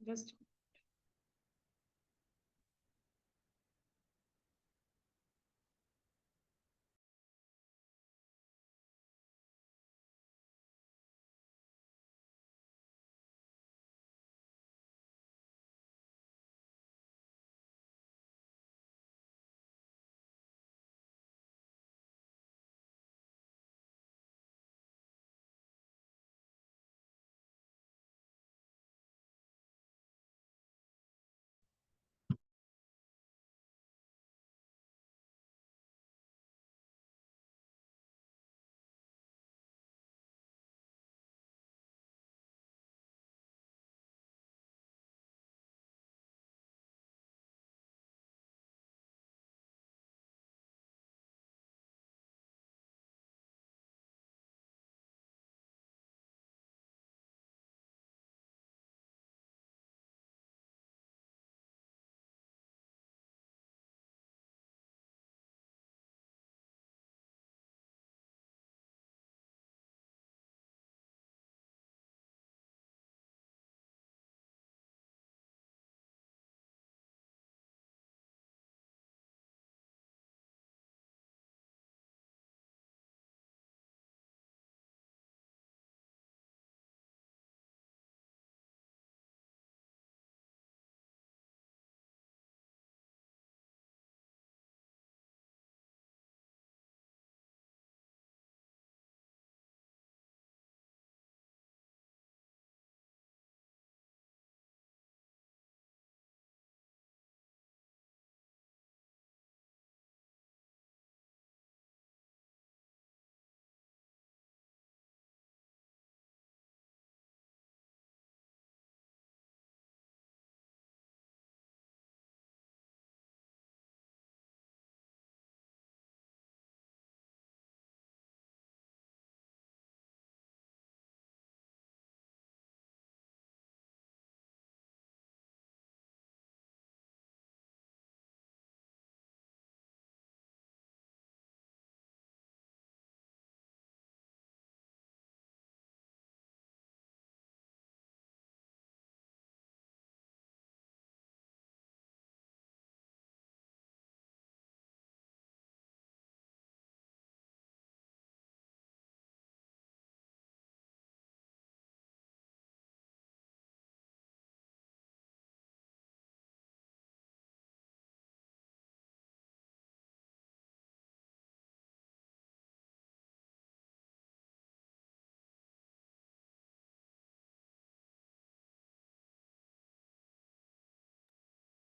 Just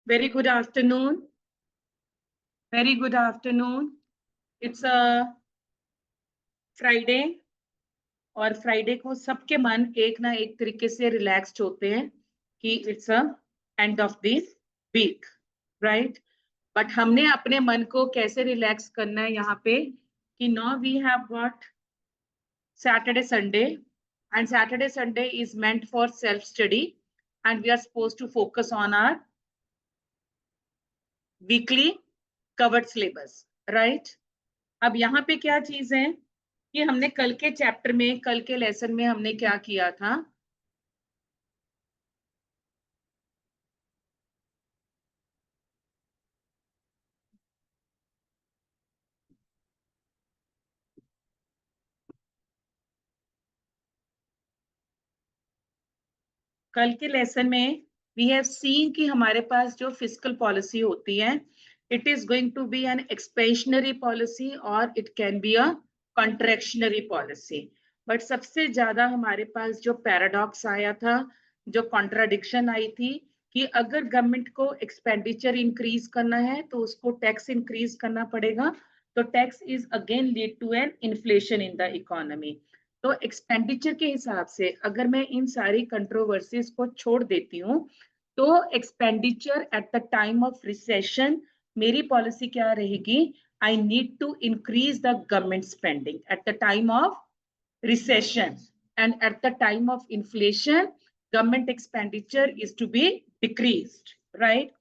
very good afternoon. Very good afternoon. It's a Friday और Friday को सबके मन एक ना एक तरीके से रिलैक्स्ड होते हैं कि it's a end of this week, right? But हमने अपने मन को कैसे रिलैक्स करना है यहाँ पे कि now we have got Saturday, Sunday, and Saturday, Sunday is meant for self-study, and we are supposed to focus on our weekly covered syllabus, right? अब यहाँ पे क्या चीज है कि हमने कल के चैप्टर में, कल के लेसन में हमने क्या किया था? कल के लेसन में वी हैव सीन कि हमारे पास जो फिस्कल पॉलिसी होती है, it is going to be an expansionary policy और it can be a contractionary policy. But सबसे ज्यादा हमारे पास जो पैराडॉक्स आया था, जो कॉन्ट्राडिक्शन आई थी कि अगर गवर्नमेंट को एक्सपेंडिचर इंक्रीज करना है तो उसको टैक्स इंक्रीज करना पड़ेगा, तो tax is again lead to an inflation in the economy. तो एक्सपेंडिचर के हिसाब से अगर मैं इन सारी कंट्रोवर्सीज को छोड़ देती हूँ तो expenditure at the time of recession मेरी पॉलिसी क्या रहेगी? I need to increase the government spending at the time of recession, and at the time of inflation government expenditure is to be decreased, right?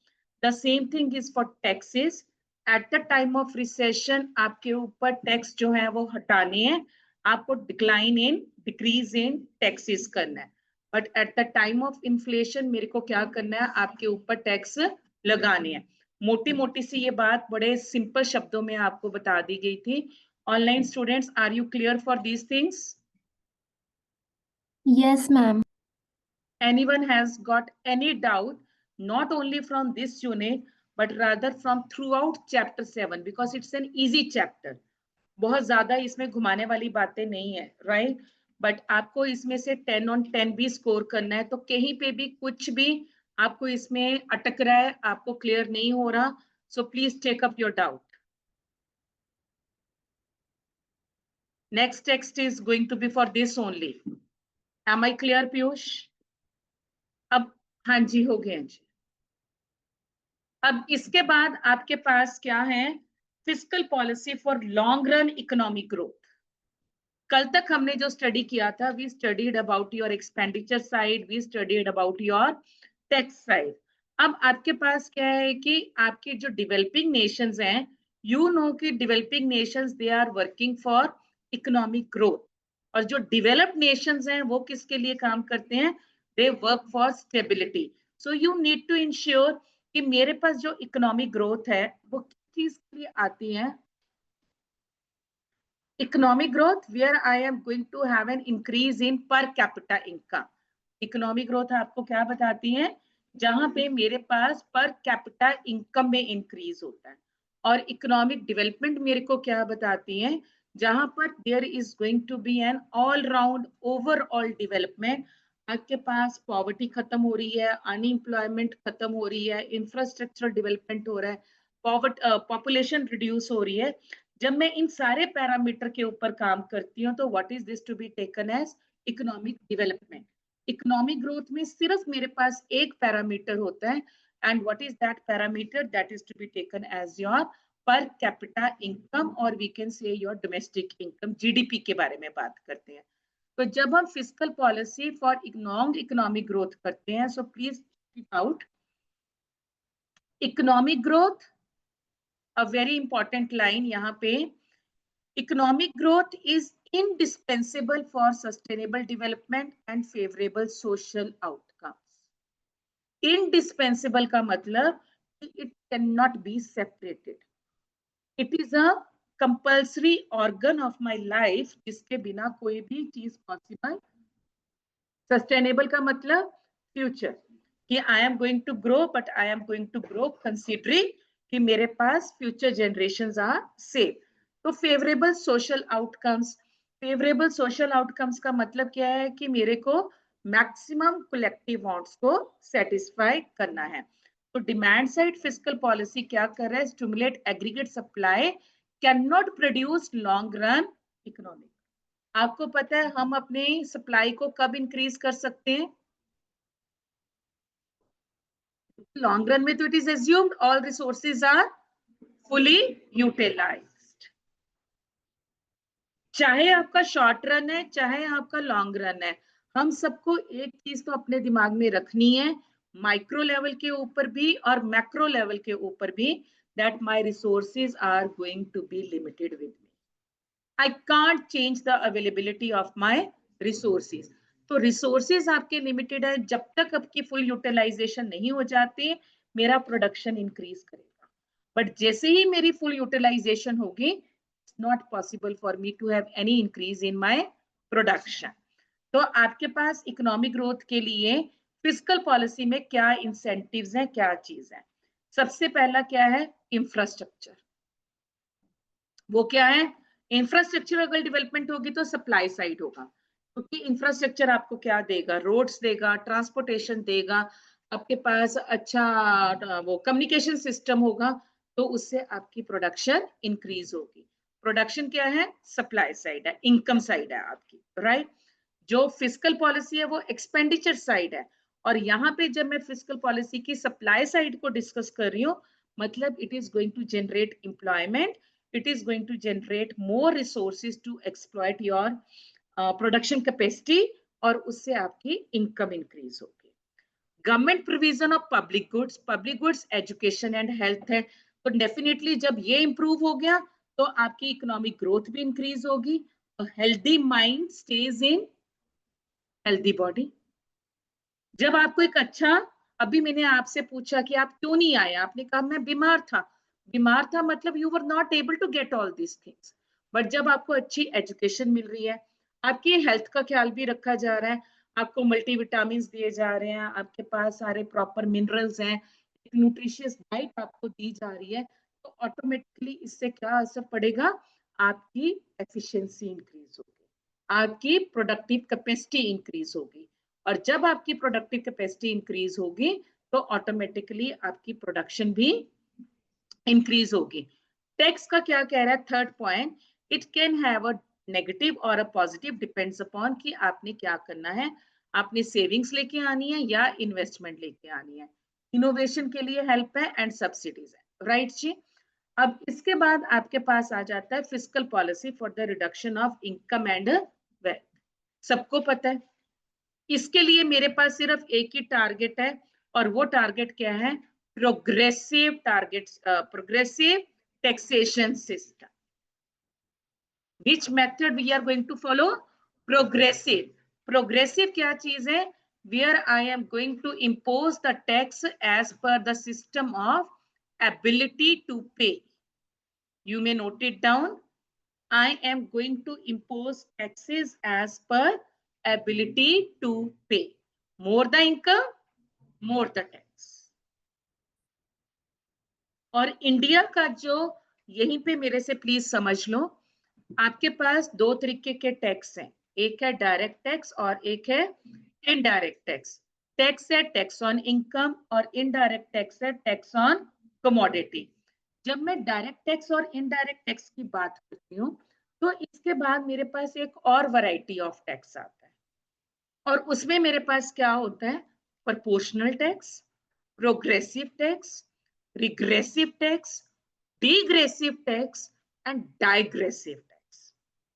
The same thing is for taxes. At the time of recession आपके ऊपर tax जो है वो हटाने हैं, आपको decline in decrease in taxes करना है। But at the time of inflation मेरे को क्या करना है, आपके ऊपर टैक्स लगाने हैं। मोटी मोटी सी ये बात बड़े सिंपल शब्दों में आपको बता दी गई थी। Online students, are you clear for these things? Yes, ma'am. Anyone has got any doubt, not only from this unit but rather from throughout chapter 7, because it's an easy chapter. बहुत ज्यादा इसमें घुमाने वाली बातें नहीं है, राइट? बट आपको इसमें से 10 on 10 भी स्कोर करना है, तो कहीं पे भी कुछ भी आपको इसमें अटक रहा है, आपको क्लियर नहीं हो रहा, so please take up your doubt. Next text is going to be for this only. Am I clear, Piyush? अब हाँ जी, हो गए जी. अब इसके बाद आपके पास क्या है, fiscal policy for long run economic growth. कल तक हमने जो स्टडी किया था, we studied about your expenditure side, we studied about your tax side. अब आपके पास क्या है कि आपके जो डेवलपिंग नेशंस हैं, यू नो कि developing nations they are working for economic growth, और जो डेवलप्ड नेशंस हैं वो किसके लिए काम करते हैं, they work for stability. So you need to ensure कि मेरे पास जो इकोनॉमिक ग्रोथ है वो किस चीज के लिए आती है. Economic growth where I am going to have an increase in per capita income. Economic growth आपको क्या बताती है, जहां पे मेरे पास per capita income में increase होता है. और economic development मेरे को क्या बताती है, जहां पर there is going to be an all round overall development. आपके पास पॉवर्टी खत्म हो रही है, अनएम्प्लॉयमेंट खत्म हो रही है, इंफ्रास्ट्रक्चर डेवलपमेंट हो रहा है, पॉपुलेशन रिड्यूस हो रही है. जब मैं इन सारे पैरामीटर के ऊपर काम करती हूँ तो what is this to be taken as economic development. Economic growth में सिर्फ मेरे पास एक पैरामीटर होता है, and what is that parameter, that is to be taken as your per capita income, और we can say your domestic income, GDP के बारे में बात करते हैं. तो जब हम fiscal policy for long economic growth करते हैं, so please out economic growth. A very important line यहाँ पे, economic growth is indispensable for sustainable development and favorable social outcomes. Indispensable का मतलब it cannot be separated. It is a compulsory organ of my life जिसके बिना कोई भी चीज possible. Sustainable का मतलब future, कि I am going to grow, but I am going to grow considering कि मेरे पास फ्यूचर जनरेशंस आर सेफ. तो favourable social outcomes, favourable social outcomes का मतलब क्या है कि मेरे को मैक्सिमम कलेक्टिव वांट्स को सेटिस्फाई करना है. तो डिमांड साइड फिस्कल पॉलिसी क्या कर रहा है, stimulate aggregate supply, can not produce long run economic. आपको पता है हम अपने सप्लाई को कब इंक्रीज कर सकते हैं, लॉन्ग रन में. तो it is assumed all resources are fully utilised. चाहे आपका शॉर्ट रन है चाहे आपका लॉन्ग रन है, हम सबको एक चीज तो अपने दिमाग में रखनी है, माइक्रो लेवल के ऊपर भी और मैक्रो लेवल के ऊपर भी, that my resources are going to be limited with me. I can't change the availability of my resources. तो रिसोर्सेज आपके लिमिटेड है, जब तक आपकी फुल यूटिलाइजेशन नहीं हो जाती मेरा प्रोडक्शन इंक्रीज करेगा. बट जैसे ही मेरी फुल यूटिलाइजेशन होगी, it's not possible for me to have any increase in my production. तो आपके पास इकोनॉमिक ग्रोथ के लिए फिस्कल पॉलिसी में क्या इंसेंटिव्स हैं, क्या चीज है. सबसे पहला क्या है, इंफ्रास्ट्रक्चर. वो क्या है, इंफ्रास्ट्रक्चर अगर डेवलपमेंट होगी तो सप्लाई साइड होगा, क्योंकि इंफ्रास्ट्रक्चर आपको क्या देगा, रोड्स देगा, ट्रांसपोर्टेशन देगा, आपके पास अच्छा वो कम्युनिकेशन सिस्टम होगा, तो उससे आपकी प्रोडक्शन इंक्रीज होगी. प्रोडक्शन क्या है, सप्लाई साइड है, इनकम साइड है आपकी, राइट. जो फिस्कल पॉलिसी है वो एक्सपेंडिचर साइड है, और यहाँ पे जब मैं फिस्कल पॉलिसी की सप्लाई साइड को डिस्कस कर रही हूँ, मतलब it is going to generate employment, it is going to generate more resources to exploit your production capacity, और उससे आपकी इनकम इंक्रीज होगी. Government provision of public goods education and health है, तो डेफिनेटली जब ये इंप्रूव हो गया तो आपकी इकोनॉमिक ग्रोथ भी इंक्रीज होगी. हेल्दी माइंड स्टेज इन हेल्दी बॉडी. जब आपको एक अच्छा, अभी मैंने आपसे पूछा कि आप क्यों नहीं आए, आपने कहा मैं बीमार था। बीमार था मतलब you were not able to get all these things. But जब आपको अच्छी एजुकेशन मिल रही है, आपकी हेल्थ का ख्याल भी रखा जा रहा है, आपको मल्टीविटामिन दिए जा रहे हैं, आपके पास सारे प्रॉपर मिनरल्स हैं, न्यूट्रिशियस डाइट आपको दी जा रही है, तो ऑटोमेटिकली इससे क्या असर पड़ेगा, आपकी एफिशिएंसी इंक्रीज होगी, आपकी प्रोडक्टिव कैपेसिटी इंक्रीज होगी। और जब आपकी प्रोडक्टिव कैपेसिटी इंक्रीज होगी तो ऑटोमेटिकली आपकी प्रोडक्शन भी इंक्रीज होगी। टैक्स का क्या कह रहा है, third point, it can have a negative और अ पॉजिटिव, डिपेंड्स अपॉन कि आपने क्या करना है, आपने सेविंग्स लेके आनी है या इन्वेस्टमेंट लेके आनी है। इनोवेशन के लिए हेल्प है एंड सब्सिडीज है, राइट जी। अब इसके बाद आपके पास आ जाता है fiscal policy for the reduction of income and wealth. सबको पता है इसके लिए मेरे पास सिर्फ एक ही टारगेट है, और वो टारगेट क्या है, progressive target, progressive taxation system. Which method we are going to follow, progressive. Progressive क्या चीज है, where I am going to impose the tax as per the system of ability to pay. You may note it down, I am going to impose taxes as per ability to pay. More the income, more the tax. और India का जो, यहीं पे मेरे से please समझ लो, आपके पास दो तरीके के टैक्स हैं, एक है डायरेक्ट टैक्स और एक है इनडायरेक्ट टैक्स। टैक्स है टैक्स ऑन इनकम और इनडायरेक्ट टैक्स है टैक्स ऑन कमोडिटी। जब मैं डायरेक्ट टैक्स और इनडायरेक्ट टैक्स की बात करती हूँ तो इसके बाद मेरे पास एक और वैरायटी ऑफ टैक्स आता है, और उसमें मेरे पास क्या होता है, proportional tax, progressive tax, regressive tax, degressive tax and digressive tax.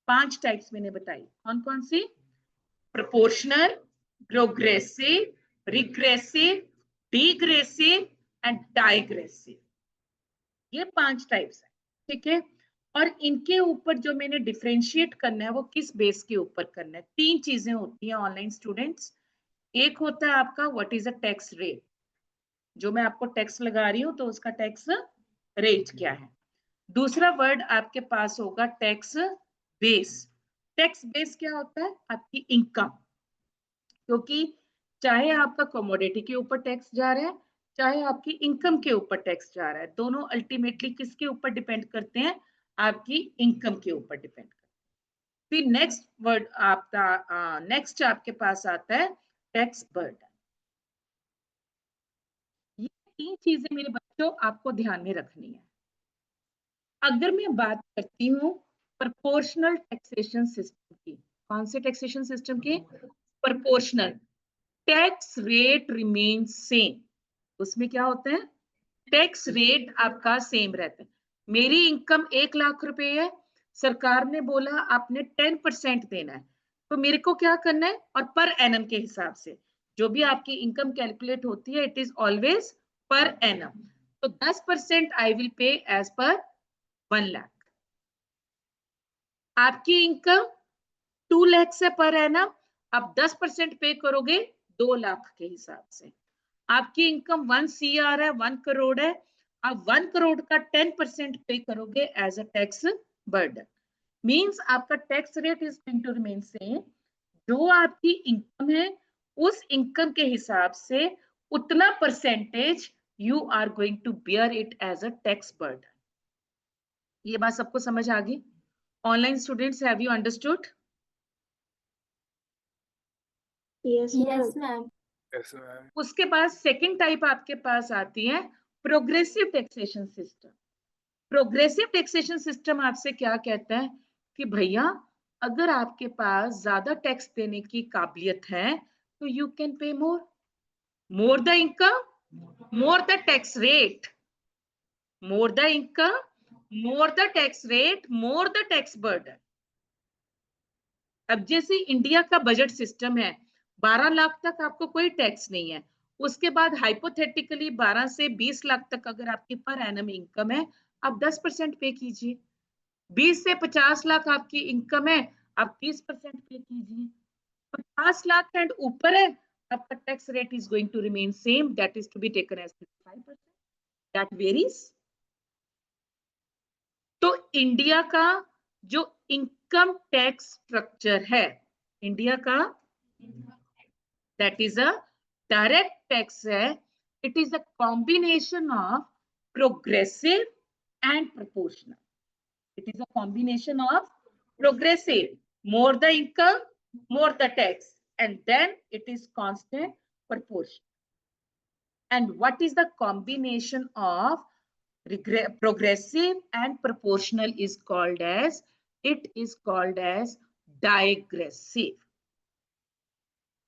5 types मैंने बताई, कौन कौन सी, proportional, progressive, regressive, degressive and digressive. ये 5 टाइप्स है, ठीक है। और इनके ऊपर जो मैंने डिफरेंशिएट करना है वो किस बेस के ऊपर करना है, 3 चीजें होती हैं ऑनलाइन स्टूडेंट्स। एक होता है आपका what is a tax rate, जो मैं आपको टैक्स लगा रही हूँ तो उसका टैक्स रेट क्या है। दूसरा वर्ड आपके पास होगा टैक्स बेस। टैक्स बेस क्या होता है, आपकी इनकम, क्योंकि चाहे आपका कमोडिटी के ऊपर टैक्स जा रहा है, चाहे आपकी इनकम के ऊपर टैक्स जा रहा है, दोनों अल्टीमेटली किसके ऊपर डिपेंड करते हैं, आपकी इनकम के ऊपर डिपेंड करते हैं। फिर नेक्स्ट वर्ड आपका, नेक्स्ट आपके पास आता है टैक्स बर्डन। ये 3 चीजें मेरे बच्चों आपको ध्यान में रखनी है। अगर मैं बात करती हूँ प्रोपोर्शनल टैक्सेशन सिस्टम की, कौन से टैक्सेशन सिस्टम की, proportional, tax rate remain same. उसमें क्या होता है, टैक्स रेट आपका सेम रहता है। मेरी इनकम 1 लाख रुपए है, सरकार ने बोला आपने 10% देना है, तो मेरे को क्या करना है, और पर एनम के हिसाब से जो भी आपकी इनकम कैलकुलेट होती है, it is always per annum. तो 10% I will pay as per 1 lakh. आपकी इनकम 2 लाख से पर एनम, आप 10% पे करोगे 2 लाख के हिसाब से। आपकी इनकम 1 CR है, 1 करोड़ है, आप 1 करोड़ का 10% पे करोगे as a tax burden. Means आपका tax rate is going to remain same. जो आपकी इनकम है उस इनकम के हिसाब से उतना percentage you are going to bear it as a tax burden. ये बात सबको समझ आ गई? Online students, have you understood? Yes ma'am. उसके बाद सेकंड टाइप आपके पास आती है progressive taxation system. Progressive taxation system आपसे क्या कहता है कि भैया अगर आपके पास ज्यादा टैक्स देने की काबिलियत है तो you can pay more, more the income more the tax rate, more the income more the tax rate, more the tax burden. अब जैसे इंडिया का बजट सिस्टम है, 12 लाख तक आपको कोई टैक्स नहीं है, उसके बाद हाइपोथेटिकली 12 से 20 लाख तक अगर आपकी पर एनम इनकम है, आप 10% पे कीजिए। 20 से 50 लाख आपकी इनकम है, आप 30% पे कीजिए। 50 लाख एंड ऊपर है, आपका tax rate is going to remain same, that is to be taken as 35%, that varies. तो इंडिया का जो इनकम टैक्स स्ट्रक्चर है, इंडिया का that is a direct tax है, it is a combination of progressive and proportional. It is a combination of progressive, more the income, more the tax, and then it is constant proportion. And what is the combination of progressive and proportional is called as, it is called as digressive.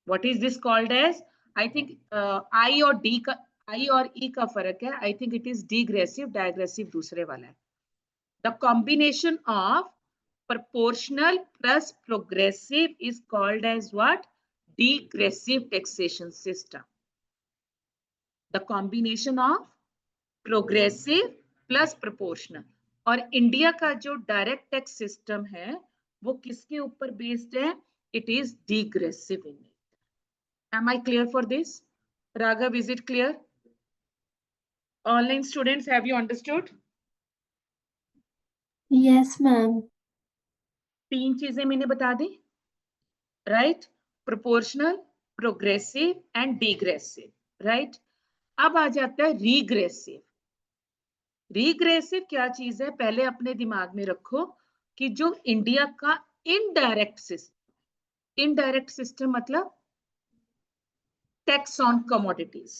What is this called as? I think I और D का, I और E का फर्क है. I think it is degressive, digressive दूसरे वाला है. The combination of proportional plus progressive is called as what? Degressive taxation system. The combination of progressive plus proportional. और इंडिया का जो डायरेक्ट टैक्स सिस्टम है वो किसके ऊपर बेस्ड है? It is degressive in it. Am I clear for this? Raghav, is it clear? Online students, have you understood? Yes, ma'am. तीन चीजें मैंने बता दी, right? Proportional, progressive and degressive, right? अब आ जाता है रीग्रेसिव. रीग्रेसिव क्या चीज है? पहले अपने दिमाग में रखो कि जो इंडिया का इनडायरेक्ट सिस्टम, इनडायरेक्ट सिस्टम मतलब टैक्स ऑन कमोडिटीज,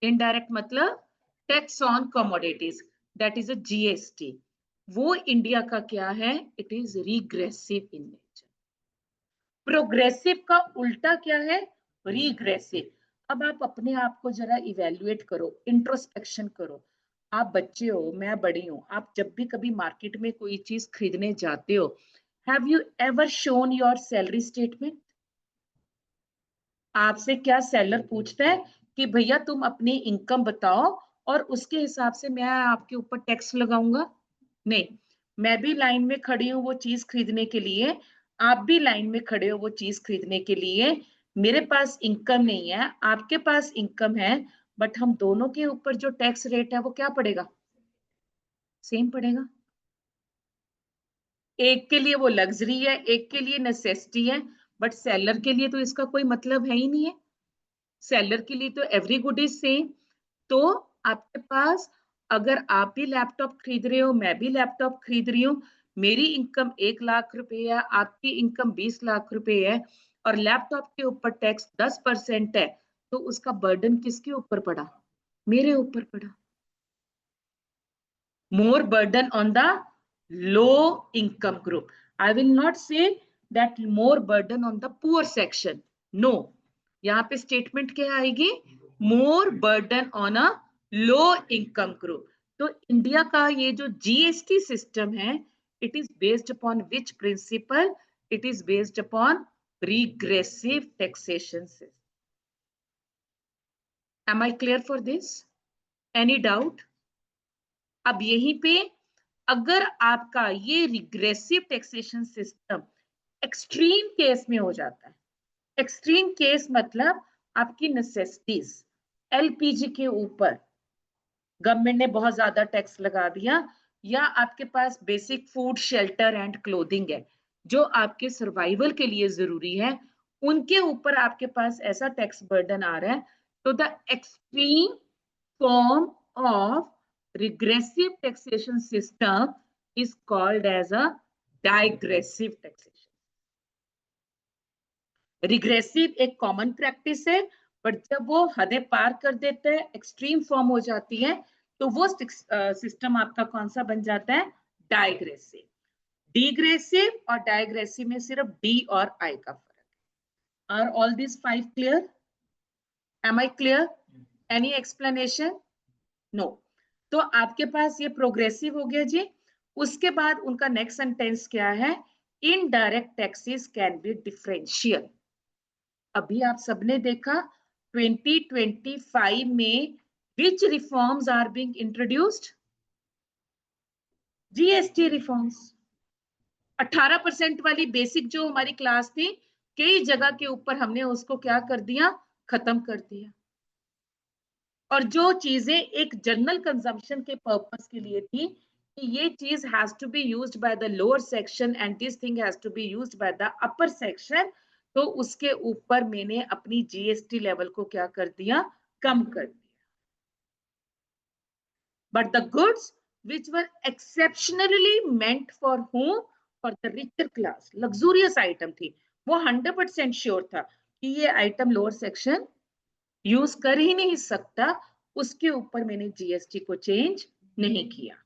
इनडायरेक्ट मतलब tax on commodities, that is a GST. वो इंडिया का क्या है? It is regressive in nature. Progressive का उल्टा क्या है? रीग्रेसिव. अब आप अपने आप को जरा इवेल्युएट करो, इंट्रोस्पेक्शन करो. आप बच्चे हो, मैं बड़ी हूं. आप जब भी कभी मार्केट में कोई चीज खरीदने जाते हो, have you ever shown your salary statement? आपसे क्या सेलर पूछता है कि भैया तुम अपनी इनकम बताओ और उसके हिसाब से मैं आपके ऊपर टैक्स लगाऊंगा? नहीं. मैं भी लाइन में खड़ी हूँ वो चीज खरीदने के लिए, आप भी लाइन में खड़े हो वो चीज खरीदने के लिए. मेरे पास इनकम नहीं है, आपके पास इनकम है, बट हम दोनों के ऊपर जो टैक्स रेट है वो क्या पड़ेगा? सेम पड़ेगा. एक के लिए वो लग्जरी है, एक के लिए नेसेसिटी है, बट सेलर के लिए तो इसका कोई मतलब है ही नहीं है. सेलर के लिए तो एवरी गुड इज सेम. तो आपके पास, अगर आप भी लैपटॉप खरीद रहे हो, मैं भी लैपटॉप खरीद रही हूँ, मेरी इनकम 1 लाख रुपए है, आपकी इनकम 20 लाख रुपए है, और लैपटॉप के ऊपर टैक्स 10% है, तो उसका बर्डन किसके ऊपर पड़ा? मेरे ऊपर पड़ा. More burden on the low income group. I will not say that more burden on the poor section. No. यहाँ पे स्टेटमेंट क्या आएगी? More burden on a low income group. तो इंडिया का ये जो जीएसटी सिस्टम है, it is based upon which principle? It is based upon regressive taxation system. Am I clear for this? Any doubt? अब यहीं पे अगर आपका ये regressive taxation system extreme case में हो जाता है, एक्सट्रीम केस मतलब आपकी नेसेसिटीज, एलपीजी के ऊपर गवर्नमेंट ने बहुत ज्यादा टैक्स लगा दिया, या आपके पास basic food, shelter and clothing है जो आपके सर्वाइवल के लिए जरूरी है, उनके ऊपर आपके पास ऐसा टैक्स बर्डन आ रहा है, तो the extreme form of regressive taxation system is called as a digressive taxation. Regressive एक कॉमन प्रैक्टिस है, बट जब वो हदें पार कर देते हैं, एक्सट्रीम फॉर्म हो जाती है, तो वो सिस्टम आपका कौन सा बन जाता है? डाइग्रेसिव. डिग्रेसिव और डाइग्रेसिव में सिर्फ डी और आई का फर्क है. Are all this 5 clear? Am I clear? Any explanation? No. तो आपके पास ये प्रोग्रेसिव हो गया जी. उसके बाद उनका नेक्स्ट सेंटेंस क्या है? Indirect taxes can be differential. अभी आप सबने देखा 2025 में which reforms are being introduced? GST reforms. 18% वाली बेसिक जो हमारी क्लास थी, कई जगह के ऊपर हमने उसको क्या कर दिया? खत्म कर दिया। और जो चीजें एक जनरल कंजम्पशन के पर्पस के लिए थी कि ये चीज has to be used by the lower section and this thing has to be used by the upper section, तो उसके ऊपर मैंने अपनी जीएसटी लेवल को क्या कर दिया, कम कर दिया। But the goods which were exceptionally meant for whom, for the richer class, luxurious item थी, वो 100% श्योर था कि ये आइटम लोअर सेक्शन यूज कर ही नहीं सकता, उसके ऊपर मैंने जीएसटी को चेंज नहीं किया।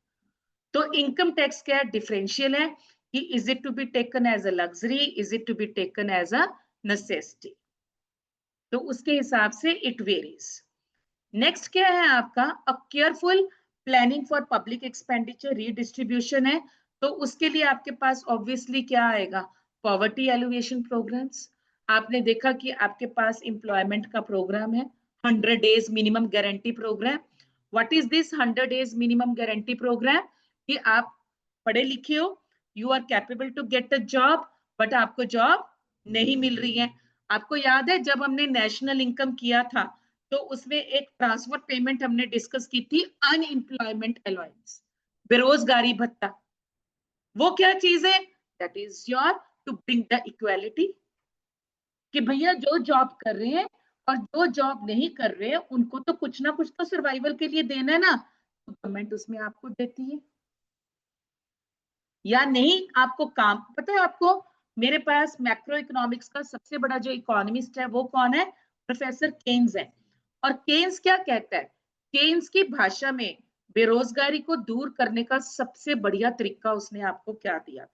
तो इनकम टैक्स क्या डिफरेंशियल है कि is it to be taken as a luxury, is it to be taken as a necessity, तो उसके हिसाब से इट वेरीज। नेक्स्ट क्या है आपका, अ careful planning for public expenditure redistribution है, तो उसके लिए आपके पास ऑब्वियसली क्या आएगा, पॉवर्टी एलिवेशन प्रोग्राम्स। आपने देखा कि आपके पास एम्प्लॉयमेंट का प्रोग्राम है 100 days minimum guarantee programme. What is this 100 days minimum guarantee programme, कि आप पढ़े लिखे हो, you are capable to get a job, but आपको जॉब नहीं मिल रही है। आपको याद है जब हमने नेशनल इनकम किया था तो उसमें एक ट्रांसफर पेमेंट हमने डिस्कस की थी, अनएम्प्लॉयमेंट अलाउंस, बेरोजगारी भत्ता। वो क्या चीज है, that is your to bring the equality, कि भैया जो जॉब कर रहे हैं और जो जॉब नहीं कर रहे हैं उनको तो कुछ ना कुछ तो सर्वाइवल के लिए देना है ना, तो गवर्नमेंट उसमें आपको देती है। या नहीं आपको काम पता है, आपको मेरे पास मैक्रो इकोनॉमिक्स का सबसे बड़ा जो इकोनॉमिस्ट है वो कौन है, प्रोफेसर केन्स है। और केन्स क्या कहता है, केन्स की भाषा में बेरोजगारी को दूर करने का सबसे बढ़िया तरीका उसने आपको क्या दिया था,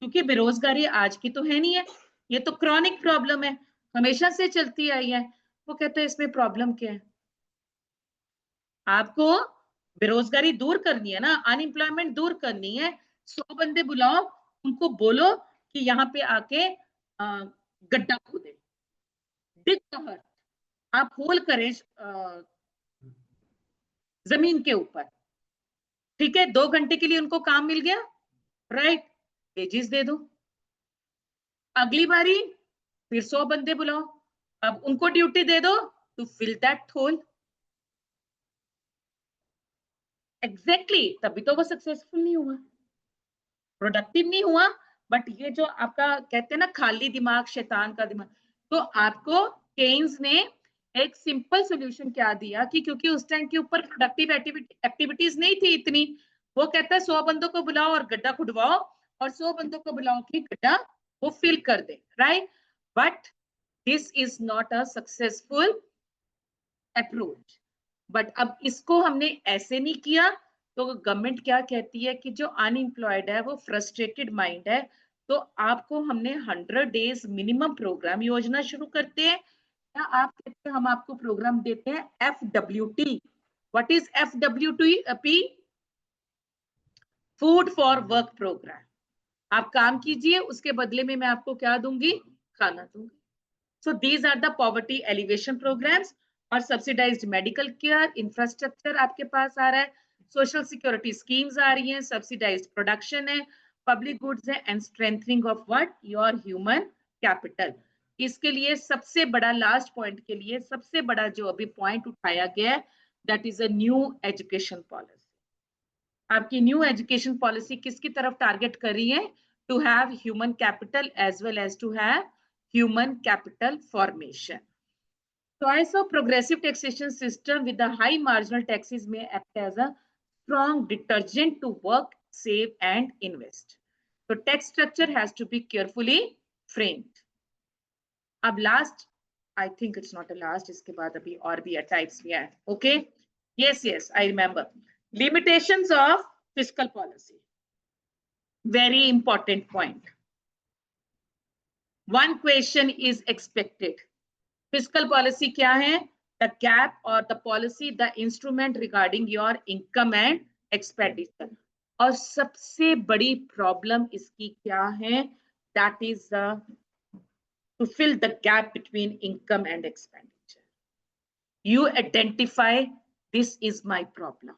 क्योंकि बेरोजगारी आज की तो है नहीं है, ये तो क्रॉनिक प्रॉब्लम है, हमेशा से चलती आई है। वो कहता है इसमें प्रॉब्लम क्या है, आपको बेरोजगारी दूर करनी है ना, अनएम्प्लॉयमेंट दूर करनी है, 100 बंदे बुलाओ, उनको बोलो कि यहाँ पे आके गड्ढा खोदे, डिग द अर्थ, आप होल करें जमीन के ऊपर, ठीक है, 2 घंटे के लिए उनको काम मिल गया, राइट, वेजेस दे दो। अगली बारी फिर 100 बंदे बुलाओ, अब उनको ड्यूटी दे दो to fill that hole. Exactly, तभी तो वो सक्सेसफुल नहीं हुआ, प्रोडक्टिव नहीं हुआ। बट ये जो आपका कहते हैं ना खाली दिमाग शैतान का दिमाग, तो आपको केन्स ने एक सिंपल सॉल्यूशन क्या दिया कि क्योंकि उस टाइम के ऊपर प्रोडक्टिव एक्टिविटीज नहीं थी इतनी, वो कहता है 100 बंदों को बुलाओ और गड्ढा खुदवाओ, और 100 बंदों को बुलाओ कि गड्ढा वो फिल कर दे, right. But this is not a successful approach. But अब इसको हमने ऐसे नहीं किया, तो गवर्नमेंट क्या कहती है कि जो अनएम्प्लॉयड है वो फ्रस्ट्रेटेड माइंड है, तो आपको हमने 100 डेज मिनिमम प्रोग्राम योजना शुरू करते हैं, या आप कहते हैं हम आपको प्रोग्राम देते हैं FWT। What is FWT? Food for work programme. आप काम कीजिए, उसके बदले में मैं आपको क्या दूंगी, खाना दूंगी। So these are the poverty elevation programs। और सब्सिडाइज्ड मेडिकल केयर इंफ्रास्ट्रक्चर आपके पास आ रहा है, सोशल सिक्योरिटी स्कीम्स आ रही हैं, सब्सिडाइज्ड प्रोडक्शन है, पब्लिक गुड्स है, and strengthening of what, your human capital. इसके लिए सबसे बड़ा लास्ट पॉइंट के लिए सबसे बड़ा जो अभी पॉइंट उठाया गया है, that is a new education policy. आपकी न्यू एजुकेशन पॉलिसी किसकी तरफ टारगेट कर रही है, to have human capital as well as to have human capital formation. Choice of progressive taxation system with the high marginal taxes may act as a strong deterrent to work, save and invest. So tax structure has to be carefully framed. अब last, I think it's not a last, इसके बाद अभी और भी types भी हैं, okay? Yes, yes, I remember. Limitations of fiscal policy. Very important point. One question is expected. Fiscal policy क्या है, the cap or the policy, the instrument regarding your income and expenditure। और सबसे बड़ी problem इसकी क्या है, that is to fill the gap between income and expenditure। You identify, this is my problem,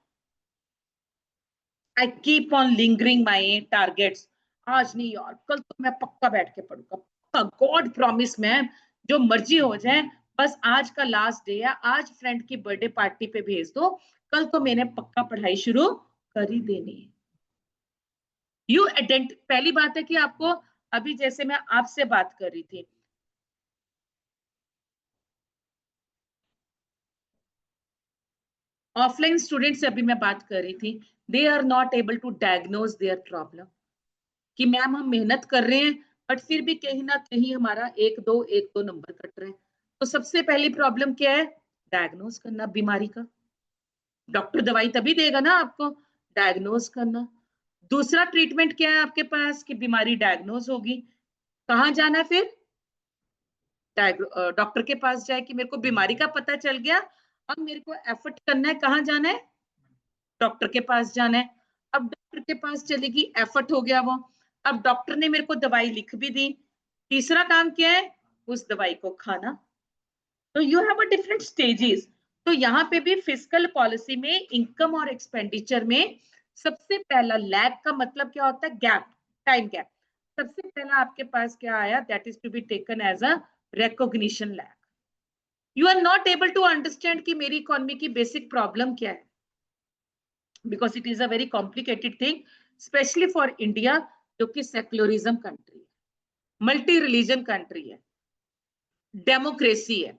I keep on lingering my targets। आज नहीं यार, कल तो मैं पक्का बैठ के पढ़ूंगा, पक्का, गॉड प्रॉमिस में जो मर्जी हो जाए बस आज का लास्ट डे है, आज फ्रेंड की बर्थडे पार्टी पे भेज दो, कल तो मैंने पक्का पढ़ाई शुरू कर ही देनी है। पहली बात है कि आपको, अभी जैसे मैं आपसे बात कर रही थी, ऑफलाइन स्टूडेंट से अभी मैं बात कर रही थी, they are not able to diagnose their problem, कि मैम हम मेहनत कर रहे हैं बट फिर भी कहीं ना कहीं हमारा एक दो नंबर कट रहे हैं। तो सबसे पहली प्रॉब्लम क्या है? डायग्नोज करना बीमारी का। डॉक्टर दवाई तभी देगा ना आपको, डायग्नोज करना। दूसरा ट्रीटमेंट क्या है आपके पास कि बीमारी डायग्नोज होगी, कहाँ जाना है फिर? डॉक्टर के पास जाए कि मेरे को बीमारी का पता चल गया, अब मेरे को एफर्ट करना है, कहाँ जाना है? डॉक्टर के पास जाना है। अब डॉक्टर के पास चलेगी, एफर्ट हो गया वो, अब डॉक्टर ने मेरे को दवाई लिख भी दी, तीसरा काम क्या है? उस दवाई को खाना। तो you have a different stages. तो यहाँ पे भी फिस्कल पॉलिसी में इनकम और एक्सपेंडिचर में सबसे पहला लैग का मतलब क्या होता है? Gap, time gap. सबसे पहला आपके पास क्या आया? That is to be taken as a recognition lag. You are not able to understand कि मेरी इकोनॉमी की बेसिक प्रॉब्लम क्या है, because it is a very complicated thing, specially for India जो कि सेक्युलरिज्म कंट्री है, मल्टी रिलीजन कंट्री है, democracy है,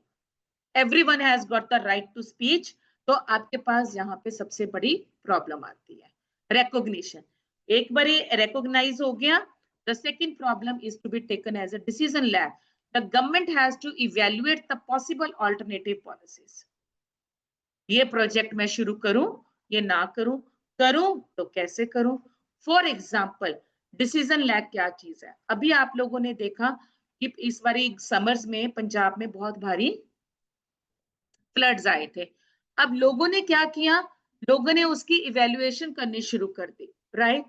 everyone has got the right to speech. तो आपके पास यहाँ पे सबसे बड़ी प्रॉब्लम आती है रिकॉग्निशन। एक बार रिकॉग्नाइज हो गया, the second problem is to be taken as a decision lag. The government has to evaluate the possible alternative policies. ये प्रोजेक्ट मैं शुरू करूं, ये ना करूं, करूं तो कैसे करूं? फॉर एग्जाम्पल, डिसीजन लैग क्या चीज है? अभी आप लोगों ने देखा कि इस बारी समर्स में पंजाब में बहुत भारी फ्लड्स आए थे। अब लोगों ने क्या किया? लोगों ने उसकी इवेल्युएशन करनी शुरू कर दी, राइट?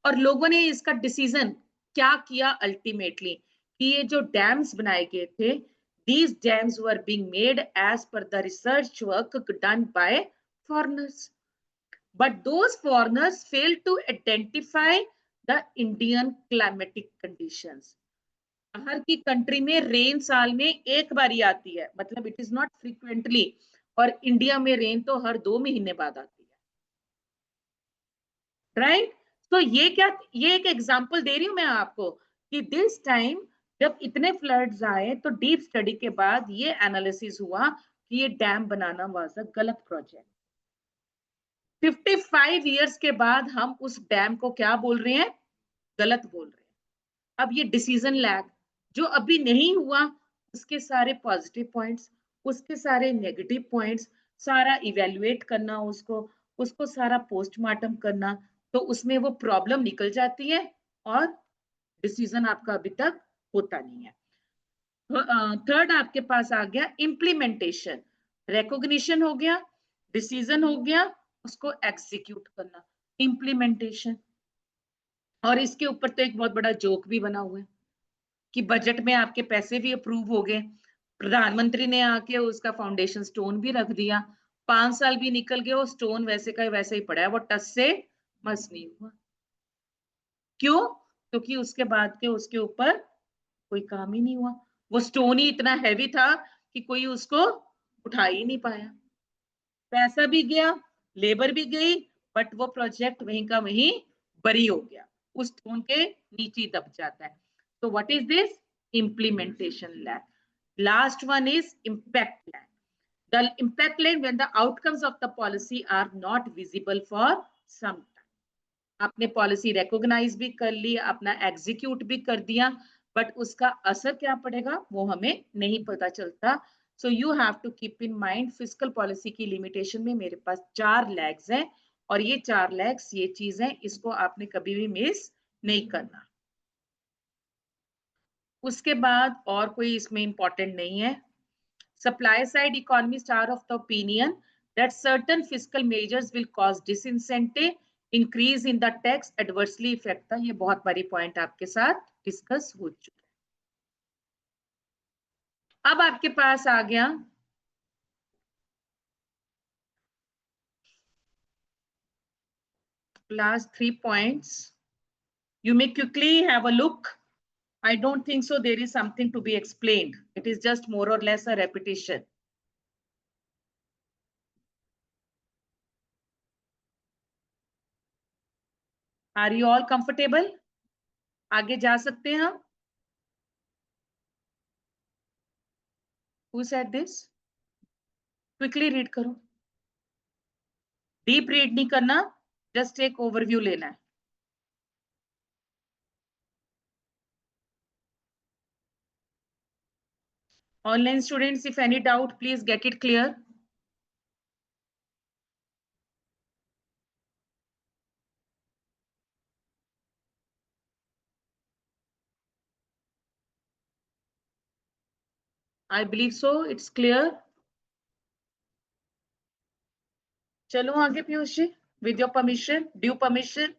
और लोगों ने इसका डिसीजन क्या किया अल्टीमेटली, कि ये जो डैम्स बनाए गए थे, these dams were being made as per the research work done by foreigners, but those foreigners failed to identify the Indian climatic conditions. बाहर की कंट्री में रेन साल में एक बार ही आती है, मतलब इट इज नॉट फ्रीक्वेंटली, और इंडिया में रेन तो हर 2 महीने बाद आती है, राइट? तो ये एक एग्जांपल दे रही हूं मैं आपको कि दिस टाइम जब इतने फ्लड्स आए तो डीप स्टडी के बाद ये एनालिसिस हुआ कि ये डैम बनाना वाज अ गलत प्रोजेक्ट। 55 इयर्स के बाद हम उस डैम को क्या बोल रहे हैं? गलत बोल रहे हैं। अब ये डिसीजन लैग जो अभी नहीं हुआ, उसके सारे पॉजिटिव पॉइंट्स, उसके सारे नेगेटिव पॉइंट्स, सारा इवेल्युएट करना, उसको उसको सारा पोस्टमार्टम करना, तो उसमें वो प्रॉब्लम निकल जाती है और डिसीजन आपका अभी तक होता नहीं है। थर्ड आपके पास आ गया इम्प्लीमेंटेशन। रिकॉग्निशन हो गया, डिसीजन हो गया, उसको एग्जीक्यूट करना, इम्प्लीमेंटेशन। और इसके ऊपर तो एक बहुत बड़ा जोक भी बना हुआ है कि बजट में आपके पैसे भी अप्रूव हो गए, प्रधानमंत्री ने आके उसका फाउंडेशन स्टोन भी रख दिया, 5 साल भी निकल गए, वो स्टोन वैसे का वैसे ही पड़ा है, वो टस से मस नहीं हुआ। क्यों? क्योंकि उसके बाद के उसके ऊपर कोई काम ही नहीं हुआ, वो स्टोन ही इतना हैवी था कि कोई उसको उठा ही नहीं पाया, पैसा भी गया, लेबर भी गई, बट वो प्रोजेक्ट वहीं का वहीं बरी हो गया, उस स्टोन के नीचे दब जाता है। तो what is this? Implementation lag. Last one is impact lag. The impact lag when the outcomes of the policy are not visible for some time. आपने पॉलिसी रिकॉग्नाइज भी कर ली, अपना एग्जीक्यूट भी कर दिया, बट उसका असर क्या पड़ेगा वो हमें नहीं पता चलता। So you have to keep in mind fiscal policy की लिमिटेशन में मेरे पास 4 लैग्स हैं, और ये 4 लैग्स ये चीज है, इसको आपने कभी भी मिस नहीं करना। उसके बाद और कोई इसमें इंपॉर्टेंट नहीं है। Supply side economists are of the opinion that certain fiscal measures will cause disincentive, increase in the tax, adversely affect the, ये बहुत बड़ी पॉइंट आपके साथ डिस्कस हो चुका है। अब आपके पास आ गया last 3 points. You may quickly have a look I don't think so there is something to be explained. It is just more or less a repetition. Are you all comfortable? आगे जा सकते हैं हम? Who said this? Quickly read करो. Deep read नहीं करना, just एक overview लेना है. Online students, if any doubt, please get it clear. I believe so. It's clear. चलो आगे Piyush ji, with your permission, due permission.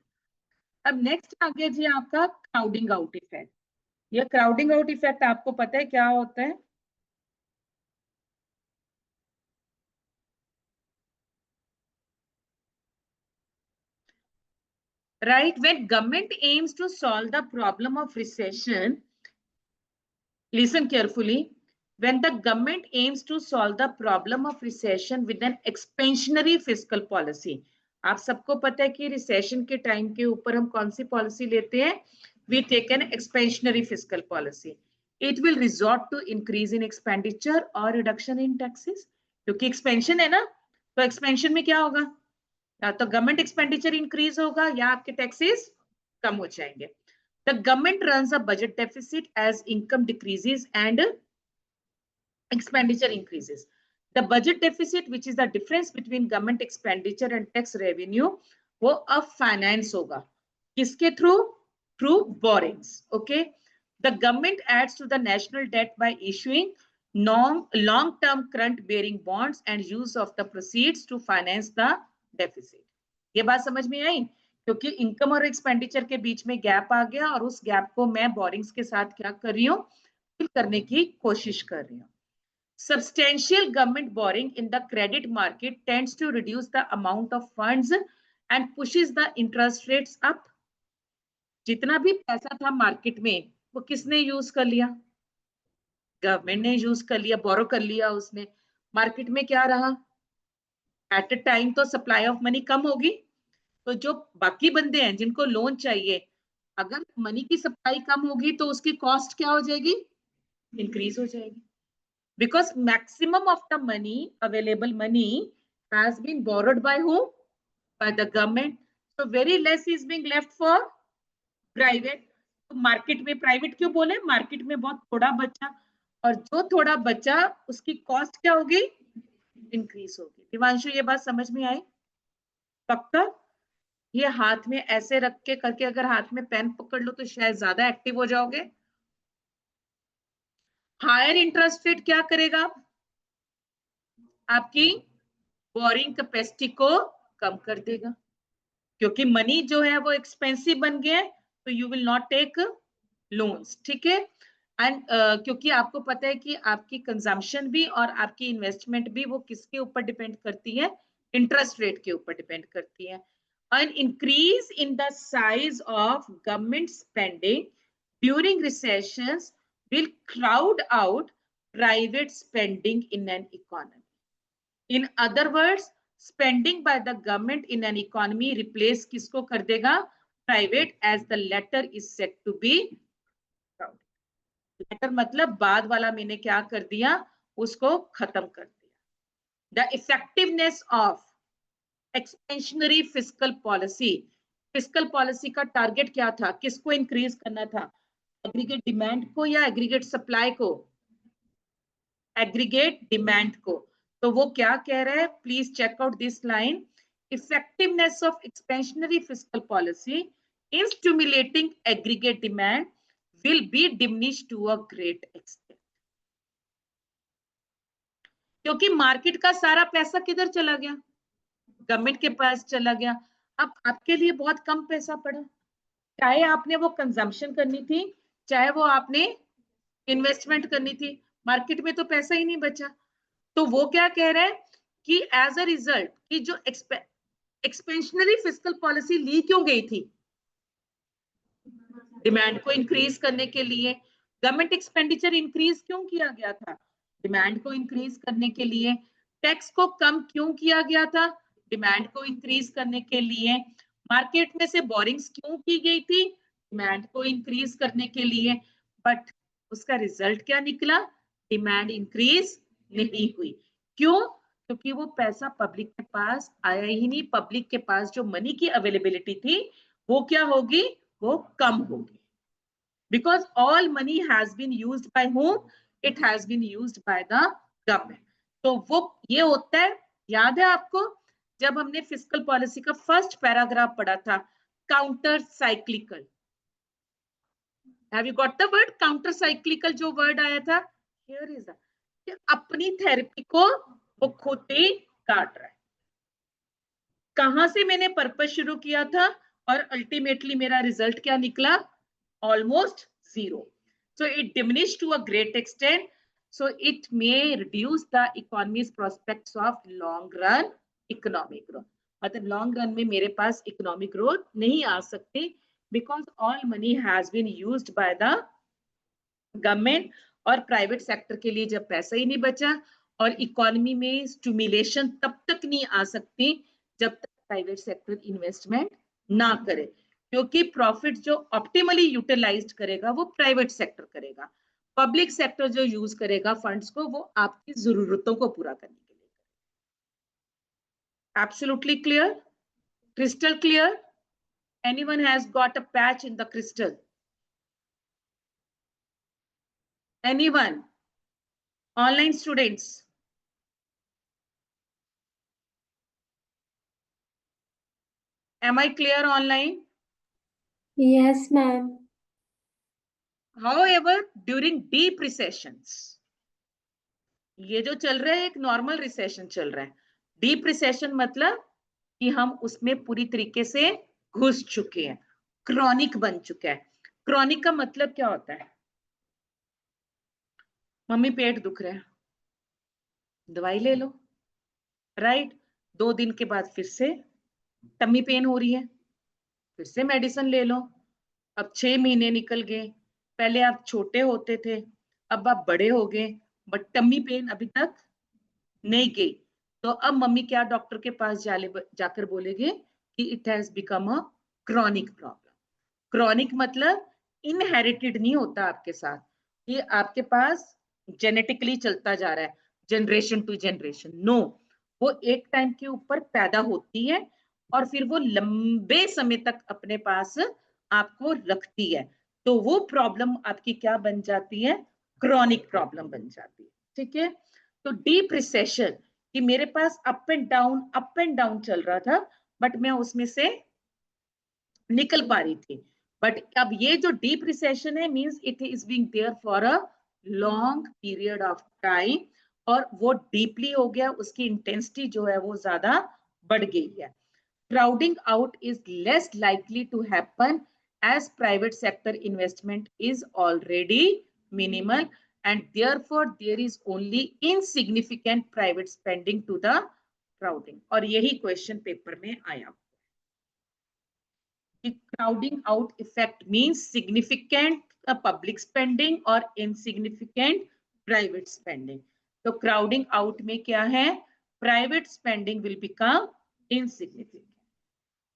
अब next आगे जी आपका crowding out effect. ये crowding out effect आपको पता है क्या होता है? Right, when government aims to solve the problem of recession, listen carefully. When the government aims to solve the problem of recession with an expansionary fiscal policy, आप सबको पता है कि रिसेशन के टाइम के ऊपर हम कौन सी पॉलिसी लेते हैं? We take an expansionary fiscal policy. It will resort to increase in expenditure or reduction in taxes. क्योंकि expansion है ना, तो expansion में क्या होगा? या तो गवर्नमेंट एक्सपेंडिचर इंक्रीज होगा या आपके टैक्सेस कम हो जाएंगे. The government runs a budget deficit as income decreases and expenditure increases. The budget deficit, which is the difference between government expenditure and tax revenue, वो अब फाइनेंस होगा. किसके through? Through borrowings. Okay. The government adds to the national debt by issuing long-term current-bearing bonds and use of the proceeds to finance the deficit. ये बात समझ में आई? क्योंकि income और एक्सपेंडिचर के बीच में गैप आ गया और उस गैप को मैं बोरिंग्स के साथ क्या कर रही हूँ? फिल करने की कोशिश कर रही हूँ. Substantial government borrowing in the credit market tends to reduce the amount of funds and pushes the interest rates up. जितना भी पैसा था मार्केट में वो किसने यूज कर लिया? गवर्नमेंट ने यूज कर लिया, बोरो कर लिया उसने. मार्केट में क्या रहा? एट अ टाइम तो सप्लाई ऑफ मनी कम होगी, तो जो बाकी बंदे हैं जिनको लोन चाहिए, अगर मनी की सप्लाई कम होगी तो उसकी कॉस्ट क्या हो जाएगी? इंक्रीज हो जाएगी. Because maximum of the money, available money, has been borrowed by whom? By the government. So very less is being left for private. तो मार्केट में प्राइवेट क्यों बोले? मार्केट में बहुत थोड़ा बचा, और जो थोड़ा बचा उसकी कॉस्ट क्या होगी? इंक्रीज होगी. दिवांशु ये बात समझ में आई? पक्का? ये हाथ में ऐसे रख के करके अगर हाथ में पेन पकड़ लो तो शायद ज्यादा एक्टिव हो जाओगे. हायर इंटरेस्ट रेट क्या करेगा? आपकी बोरिंग कैपेसिटी को कम कर देगा, क्योंकि मनी जो है वो एक्सपेंसिव बन गया है, तो you will not take loans. ठीक है. एंड क्योंकि आपको पता है कि आपकी कंजम्पशन भी और आपकी इन्वेस्टमेंट भी वो किसके ऊपर डिपेंड करती है? इंटरेस्ट रेट के ऊपर डिपेंड करती है. An increase in the size of government spending during recessions will crowd out private spending in an economy. In other words, spending by the government in an economy replace किसको कर देगा? Private, as the latter is said to be crowded. Latter मतलब बाद वाला मैंने क्या कर दिया? उसको खत्म कर दिया. The effectiveness of expansionary fiscal policy. Fiscal policy का टारगेट क्या था? किसको इंक्रीज करना था? एग्रीगेट डिमांड को या एग्रीगेट सप्लाई को? एग्रीगेट डिमांड को. तो वो क्या कह रहा है? Please check out this line. Effectiveness of expansionary fiscal policy in stimulating aggregate demand will be diminished to a great extent. क्योंकि मार्केट का सारा पैसा किधर चला गया? गवर्नमेंट के पास चला गया. अब आपके लिए बहुत कम पैसा पड़ा, चाहे आपने वो कंजम्पशन करनी थी, चाहे वो आपने इन्वेस्टमेंट करनी थी, मार्केट में तो पैसा ही नहीं बचा. तो वो क्या कह रहा है कि एज अ रिजल्ट कि जो एक्सपेंशनरी फिस्कल पॉलिसी ली क्यों गई थी? डिमांड को इंक्रीज करने के लिए। गवर्नमेंट एक्सपेंडिचर इंक्रीज क्यों किया गया था? डिमांड को इंक्रीज करने के लिए। टैक्स को कम क्यों किया गया था? डिमांड को इंक्रीज करने के लिए। मार्केट में से बोरिंग्स क्यों की गई थी? डिमांड को इंक्रीज करने के लिए। बट उसका रिजल्ट क्या निकला? डिमांड इंक्रीज नहीं हुई। क्यों? क्योंकि वो पैसा पब्लिक के पास आया ही नहीं। पब्लिक के पास जो मनी की अवेलेबिलिटी थी वो क्या होगी? वो कम होगी। Because all money has been used by whom? It has been used by the government. तो वो ये होता है, याद है आपको जब हमने फिस्कल पॉलिसी का फर्स्ट पैराग्राफ पढ़ा था, counter cyclical. Have you got the word counter cyclical? जो वर्ड आया था, here is a, कि अपनी थेरेपी को वो खुद ही काट रहा है। कहां से मैंने पर्पस शुरू किया था और अल्टीमेटली मेरा रिजल्ट क्या निकला? Almost zero. So it diminished to a great extent. So it may reduce the economy's prospects of long run economic growth. मतलब long run में मेरे पास economic growth नहीं आ सकती because all money has been used by the government और private sector के लिए जब पैसा ही नहीं बचा और इकोनॉमी में स्टिमुलेशन तब तक नहीं आ सकती जब तक प्राइवेट सेक्टर इन्वेस्टमेंट ना करे, क्योंकि प्रॉफिट जो ऑप्टिमली यूटिलाइज्ड करेगा वो प्राइवेट सेक्टर करेगा। पब्लिक सेक्टर जो यूज करेगा फंड्स को वो आपकी जरूरतों को पूरा करने के लिए। Absolutely clear? Crystal clear? Anyone has got a patch in the crystal? Anyone? Online students? Am I clear online? Yes, ma'am. However, during deep recessions, ये जो चल रहा है एक नॉर्मल रिसेशन चल रहा है। डीप रिसेशन मतलब कि हम उसमें पूरी तरीके से घुस चुके हैं, क्रॉनिक बन चुका है। क्रॉनिक का मतलब क्या होता है? मम्मी पेट दुख रहा है, दवाई ले लो, राइट? 2 दिन के बाद फिर से टमी पेन हो रही है, फिर से मेडिसिन ले लो। अब 6 महीने निकल गए, पहले आप छोटे होते थे, अब आप बड़े हो गए, बट टमी पेन अभी तक नहीं गई। तो अब मम्मी क्या डॉक्टर के पास जाकर बोलेगे कि it has become a chronic problem. Chronic मतलब इनहेरिटेड नहीं होता आपके साथ, ये आपके पास जेनेटिकली चलता जा रहा है, जनरेशन टू जनरेशन। नो, वो एक टाइम के ऊपर पैदा होती है और फिर वो लंबे समय तक अपने पास आपको रखती है। तो वो प्रॉब्लम आपकी क्या बन जाती है? क्रॉनिक प्रॉब्लम बन जाती है। ठीक है? तो डीप रिसेशन कि मेरे पास अप एंड डाउन चल रहा था, बट मैं उसमें से निकल पा रही थी। बट अब ये जो डीप रिसेशन है means it is being there for a long period of time और वो डीपली हो गया, उसकी इंटेंसिटी जो है वो ज्यादा बढ़ गई है। Crowding out is less likely to happen as private sector investment is already minimal and therefore there is only insignificant private spending to the crowding। और यही क्वेश्चन पेपर में आया। Crowding out effect means significant public spending और insignificant private spending. तो crowding out में क्या है? Private spending will become insignificant.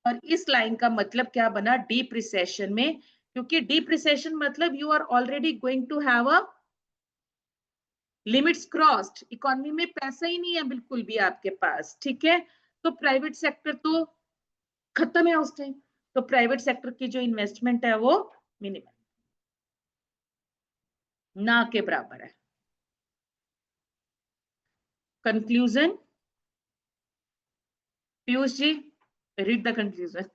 और इस लाइन का मतलब क्या बना डीप रिसेशन में? क्योंकि डीप रिसेशन मतलब you are already going to have a limits crossed, economy में पैसा ही नहीं है बिल्कुल भी आपके पास। ठीक है? तो प्राइवेट सेक्टर तो खत्म है उस टाइम, तो प्राइवेट सेक्टर की जो इन्वेस्टमेंट है वो मिनिमम, ना के बराबर है। Conclusion Piyush ji, read the conclusion.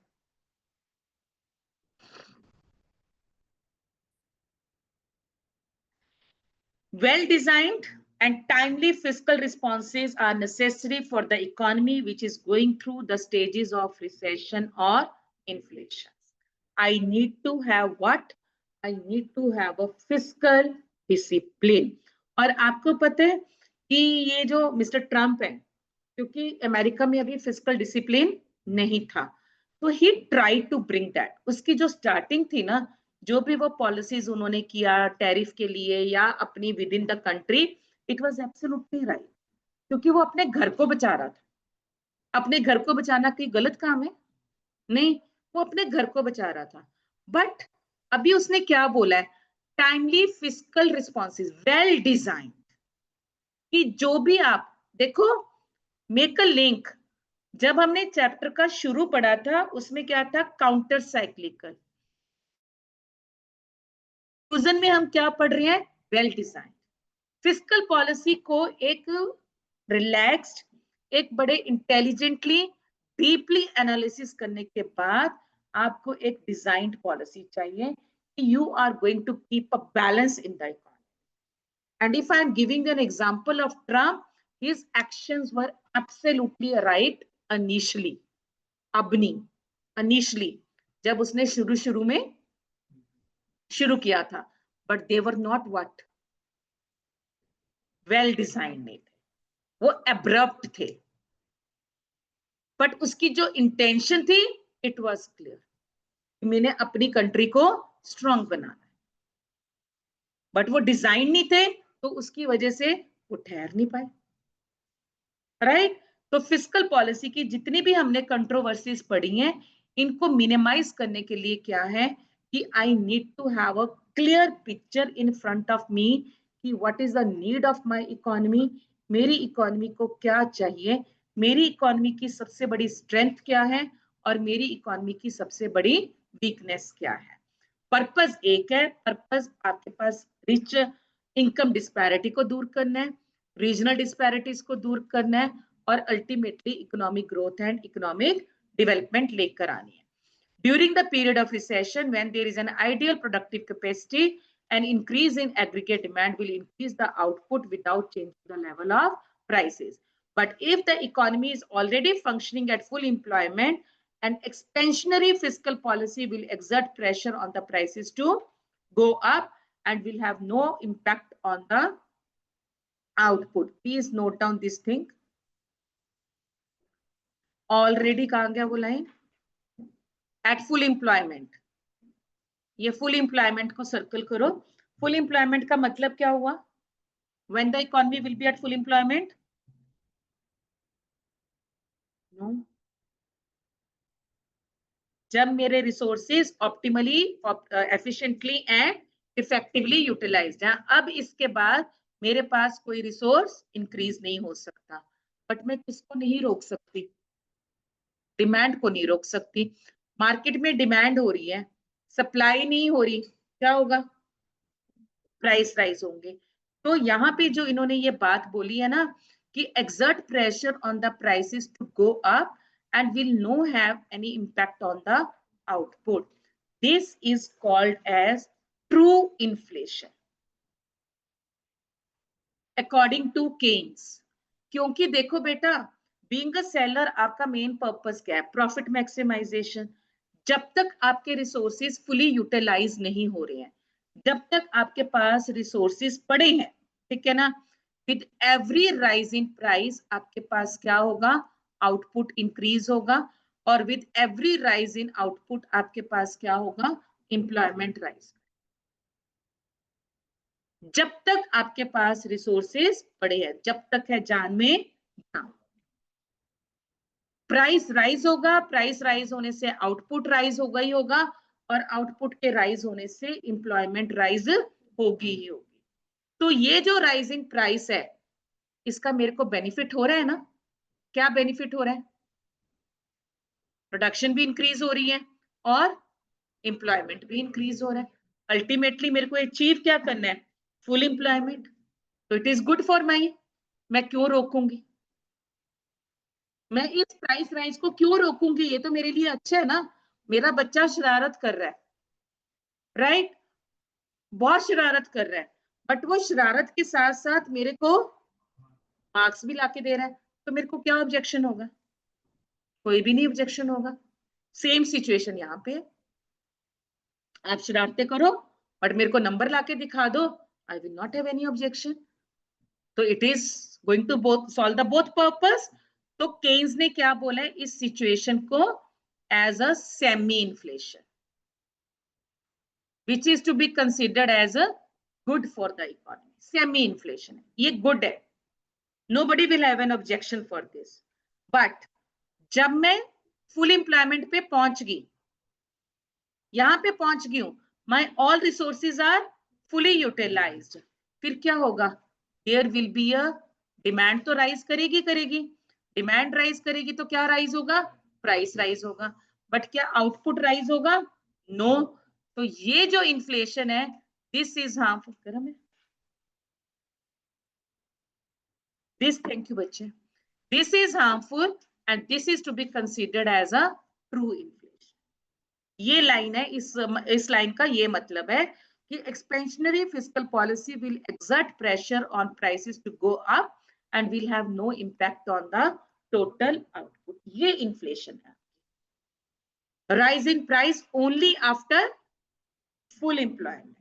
Well designed and timely fiscal responses are necessary for the economy which is going through the stages of recession or inflation. I need to have what? I need to have a fiscal discipline. और आपको पता है कि ये जो mister Trump है, क्योंकि America में अभी फिस्कल डिसिप्लिन नहीं था, तो ही ट्राई टू ब्रिंग दैट। उसकी जो स्टार्टिंग थी ना, जो भी वो पॉलिसीज उन्होंने किया टैरिफ के लिए या अपनी with in the country, it was absolutely right, क्योंकि वो अपने घर को बचा रहा था। अपने घर को बचाना कोई गलत काम है? नहीं, वो अपने घर को बचा रहा था। बट अभी उसने क्या बोला है? Timely fiscal responses, well design, कि जो भी आप देखो, मेक अ लिंक। जब हमने चैप्टर का शुरू पढ़ा था उसमें क्या था? Counter cyclical. में हम क्या पढ़ रहे हैं? Well design. फिस्कल पॉलिसी को एक रिलैक्स्ड, एक बड़े इंटेलिजेंटली, डीपली एनालिसिस करने के बाद आपको एक डिजाइन्ड पॉलिसी चाहिए कि you are going to keep a balance in the economy. And if I am giving an example of Trump, his actions were absolutely right initially. अब नहीं, initially, जब उसने शुरू में शुरू किया था, but they were not what? Well designed नहीं थे, वो abrupt थे. But उसकी जो intention थी, it was clear. मैंने अपनी कंट्री को स्ट्रॉन्ग बनाना है. बट वो डिजाइन नहीं थे, तो उसकी वजह से वो ठहर नहीं पाए. राइट? तो फिस्कल पॉलिसी की जितनी भी हमने कंट्रोवर्सीज पढ़ी हैं, इनको मिनिमाइज करने के लिए क्या है कि I need to have a clear picture in front of me कि what is the need of my economy. मेरी इकोनॉमी को क्या चाहिए, मेरी इकोनॉमी की सबसे बड़ी स्ट्रेंथ क्या है और मेरी इकोनॉमी की सबसे बड़ी वीकनेस क्या है. पर्पस एक है, पर्पस आपके पास रिच इनकम डिस्पैरिटी को दूर करना है, रीजनल डिस्पैरिटीज को दूर करना है और ultimately economic growth and economic development लेकर आनी है. During the period of recession, when there is an ideal productive capacity, an increase in aggregate demand will increase the output without changing the level of prices. But if the economy is already functioning at full employment, an expansionary fiscal policy will exert pressure on the prices to go up and will have no impact on the output. Please note down this thing. Already कहाँ गया वो line? At full employment. ये full employment को circle करो. Full employment का मतलब क्या हुआ? When the economy will be at full employment? No. जब मेरे resources optimally, efficiently and effectively utilised हैं. अब इसके बाद मेरे पास कोई रिसोर्स इंक्रीज नहीं हो सकता. बट मैं किसको नहीं रोक सकती? डिमांड को नहीं रोक सकती. मार्केट में डिमांड हो रही है, सप्लाई नहीं हो रही, क्या होगा? प्राइस राइज होंगे. तो यहाँ पे जो इन्होंने ये बात बोली है ना कि exert pressure on the prices to go up and will no have any impact on the output. This is called as true inflation according to Keynes. क्योंकि देखो बेटा, being a seller आपका मेन पर्पस क्या है? Profit maximisation. जब तक आपके resources fully utilise नहीं हो रहे हैं, जब तक आपके पास रिसोर्सेज पड़े हैं, ठीक है ना, with every rise in price आपके पास क्या होगा? आउटपुट इंक्रीज होगा. और with every rise in output आपके पास क्या होगा? Employment rise. जब तक आपके पास रिसोर्सेज पड़े हैं, जब तक है जान में जान. प्राइस राइज होगा, प्राइस राइज होने से आउटपुट राइज होगा ही होगा, और आउटपुट के राइज होने से एम्प्लॉयमेंट राइज होगी ही होगी. तो ये जो राइजिंग प्राइस है, इसका मेरे को बेनिफिट हो रहा है ना? क्या बेनिफिट हो रहा है? प्रोडक्शन भी इंक्रीज हो रही है और एम्प्लॉयमेंट भी इंक्रीज हो रहा है. अल्टीमेटली मेरे को अचीव क्या करना है? Full employment. तो it is good for my. मैं क्यों रोकूंगी? मैं इस प्राइस राइज को क्यों रोकूंगी? ये तो मेरे लिए अच्छा है ना. मेरा बच्चा शरारत कर रहा है, राइट? बहुत शरारत कर रहा है, बट वो शरारत के साथ साथ मेरे को मार्क्स भी लाके दे रहा है, तो मेरे को क्या ऑब्जेक्शन होगा? कोई भी नहीं ऑब्जेक्शन होगा. सेम सिचुएशन यहाँ पे. आप शरारतें करो बट मेरे को नंबर लाके दिखा दो, I will not have any objection. तो it is going to both solve the both purpose. तो केन्स ने क्या बोला है इस सिचुएशन को? As a semi inflation. which is to be considered as a good for the economy. Semi inflation है, ये good है, nobody will have an objection for this. But जब मैं full employment पे पहुंच गई, यहां पे पहुंच गई हूं, my all resources are fully utilized, फिर क्या होगा? There will be a demand तो rise करेगी, डिमांड राइज करेगी तो क्या राइज होगा? प्राइस राइज होगा. बट क्या आउटपुट राइज होगा? नो. तो ये जो इन्फ्लेशन है, दिस इज हार्मफुल. गरम है दिस. थैंक यू बच्चे. This is harmful and this is to be considered as a true inflation. ये लाइन है, इस लाइन का ये मतलब है कि expansionary fiscal policy will exert pressure on prices to go up and will have no impact on the total output. ये inflation है. Rising price only after full employment.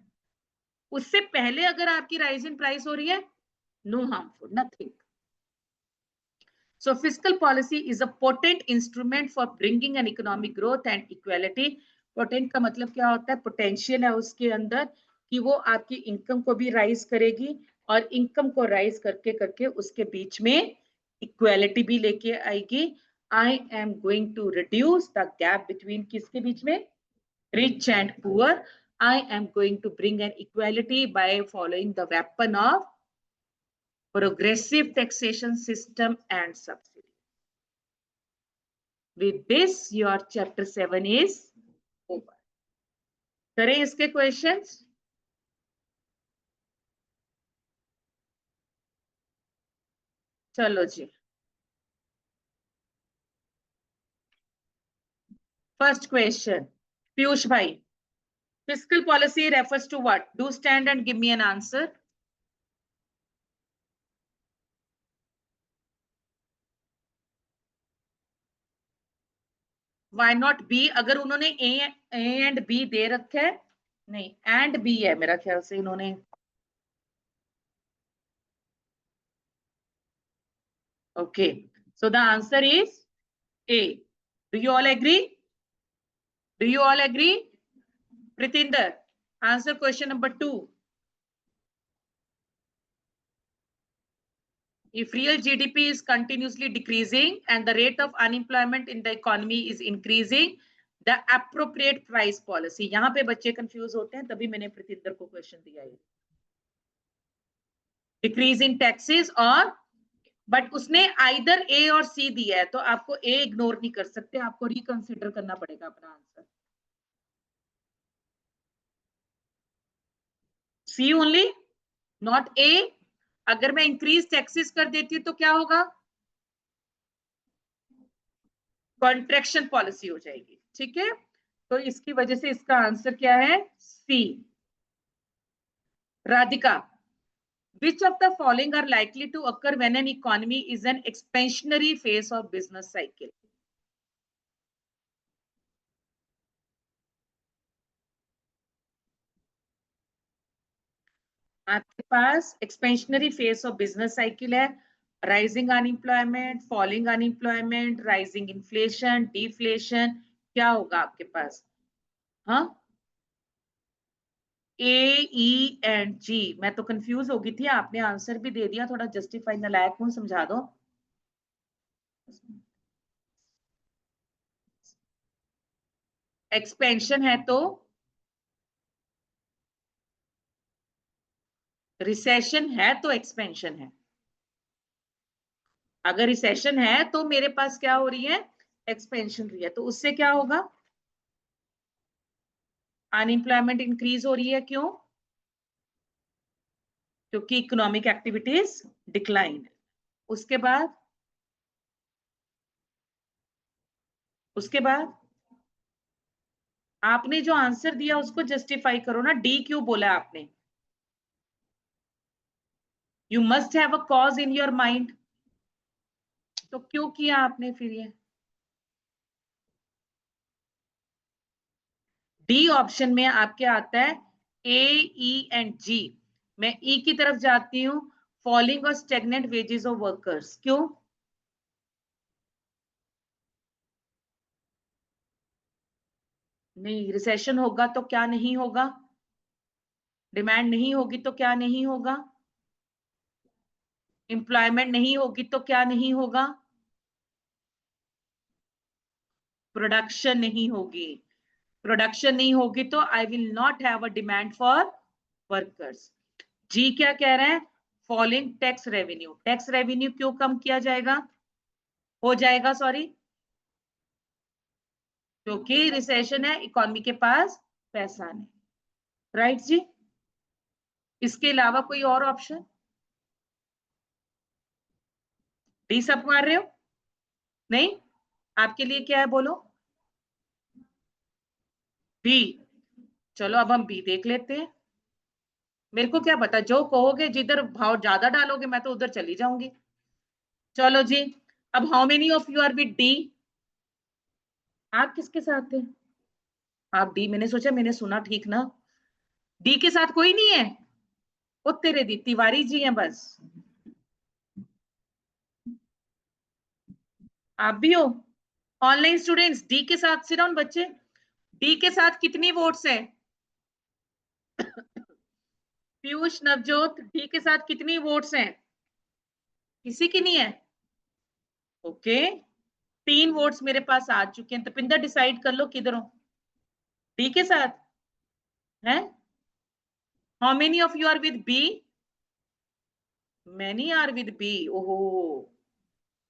उससे पहले अगर आपकी राइजिंग प्राइस हो रही है, no harmful, nothing. So fiscal policy is a potent instrument for bringing an economic growth and equality. Potent का मतलब क्या होता है? पोटेंशियल है उसके अंदर कि वो आपकी इनकम को भी राइज करेगी और इनकम को राइज करके करके उसके बीच में इक्वालिटी भी लेके आएगी. I am going to reduce the gap between किसके बीच में? Rich and poor. I am going to bring an equality by following the weapon of progressive taxation system and subsidy. With this, your chapter 7 is over. करें इसके questions? चलो जी. First question, Piyush bhai. Fiscal policy refers to what? Do stand and give me an answer. Why not B? अगर उन्होंने A and B दे रखे है, नहीं and B है मेरा ख्याल से इन्होंने. Okay, so the answer is A. Do you all agree? Do you all agree? Pritinder, answer question number 2. If real GDP is continuously decreasing and the rate of unemployment in the economy is increasing, the appropriate price policy. यहाँ पे बच्चे confuse होते हैं, तभी मैंने प्रतींदर को question दिया है. डिक्रीज इन टैक्सेस और, बट उसने आइदर ए और सी दिया है, तो आपको ए इग्नोर नहीं कर सकते, आपको रिकंसिडर करना पड़ेगा अपना answer. C only, not A. अगर मैं इंक्रीज टैक्सेस कर देती हूँ तो क्या होगा? कॉन्ट्रैक्शन पॉलिसी हो जाएगी. ठीक है, तो इसकी वजह से इसका आंसर क्या है? सी. Radhika, which of the following are likely to occur when an economy is an expansionary phase of business cycle? आपके पास expansionary phase of business cycle है. Rising unemployment, falling unemployment, rising inflation, deflation, क्या होगा आपके पास? हाँ, ए, E and जी. मैं तो confuse हो गई थी, आपने आंसर भी दे दिया. थोड़ा जस्टिफाई नालायक हूं, समझा दो. एक्सपेंशन है तो रिसेशन है तो एक्सपेंशन है. अगर रिसेशन है तो मेरे पास क्या हो रही है? एक्सपेंशन रही है. तो उससे क्या होगा? अनएम्प्लॉयमेंट इंक्रीज हो रही है. क्यों? क्योंकि इकोनॉमिक एक्टिविटीज डिक्लाइन. उसके बाद आपने जो आंसर दिया उसको जस्टिफाई करो ना. डी क्यों बोला आपने? You must have a cause in your mind. तो क्यों किया आपने फिर ये? डी ऑप्शन में आपके आता है ए, ई एंड जी. मैं ई की तरफ जाती हूँ. फॉलिंग और स्टेगनेंट वेजेस ऑफ वर्कर्स. क्यों? नहीं, रिसेशन होगा तो क्या नहीं होगा? डिमांड नहीं होगी तो क्या नहीं होगा? एम्प्लॉयमेंट नहीं होगी तो क्या नहीं होगा? प्रोडक्शन नहीं होगी। प्रोडक्शन नहीं होगी तो I will not have a demand for workers. जी क्या कह रहे हैं? Falling tax revenue. Tax revenue क्यों कम किया जाएगा, हो जाएगा सॉरी? क्योंकि रिसेशन है, इकोनॉमी के पास पैसा नहीं। राइट जी। इसके अलावा कोई और ऑप्शन? डी सब मार रहे हो? नहीं, आपके लिए क्या है बोलो? बी। चलो अब हम बी देख लेते हैं। मेरे को क्या पता, जो कहोगे जिधर भाव ज्यादा डालोगे मैं तो उधर चली जाऊंगी। चलो जी। अब how many of you are with D? आप किसके साथ थे? आप डी, मैंने सोचा मैंने सुना ठीक ना। डी के साथ कोई नहीं है? वो तेरे दी तिवारी जी हैं बस। आप भी हो? ऑनलाइन स्टूडेंट्स डी के साथ सिट डाउन बच्चे। डी के साथ कितनी वोट्स है? पीयूष, नवजोत, डी के साथ कितनी वोट्स हैं? किसी की नहीं है? ओके। 3 वोट्स मेरे पास आ चुके हैं। तपिंदर डिसाइड कर लो किधर हो। डी के साथ है? How many of you are with B? Many are with B. ओहो,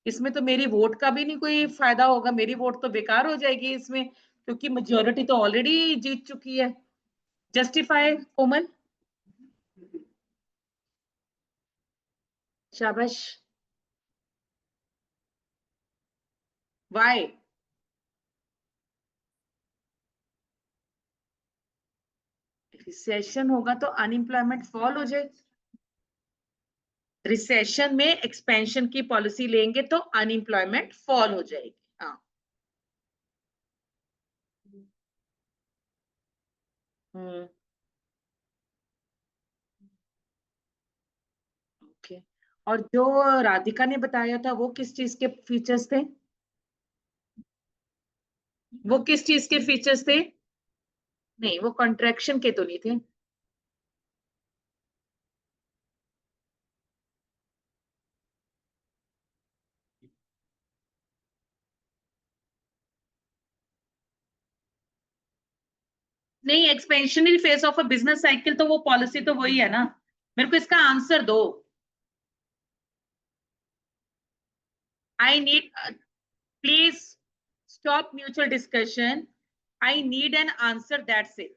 इसमें तो मेरी वोट का भी नहीं कोई फायदा होगा, मेरी वोट तो बेकार हो जाएगी इसमें, क्योंकि मेजोरिटी तो ऑलरेडी जीत चुकी है। जस्टिफाई कोमल। शाबाश। वाई? रिसेशन होगा तो अनएम्प्लॉयमेंट फॉल हो जाए। रिसेशन में एक्सपेंशन की पॉलिसी लेंगे तो अनएम्प्लॉयमेंट फॉल हो जाएगी। हाँ। हम्म। ओके। और जो राधिका ने बताया था वो किस चीज के फीचर्स थे? वो किस चीज के फीचर्स थे? नहीं, वो कॉन्ट्रैक्शन के तो नहीं थे। नहीं, expansionary phase of a business cycle तो वो पॉलिसी तो वही है ना। मेरे को इसका आंसर दो। I need, please stop mutual discussion. I need an answer, that's it.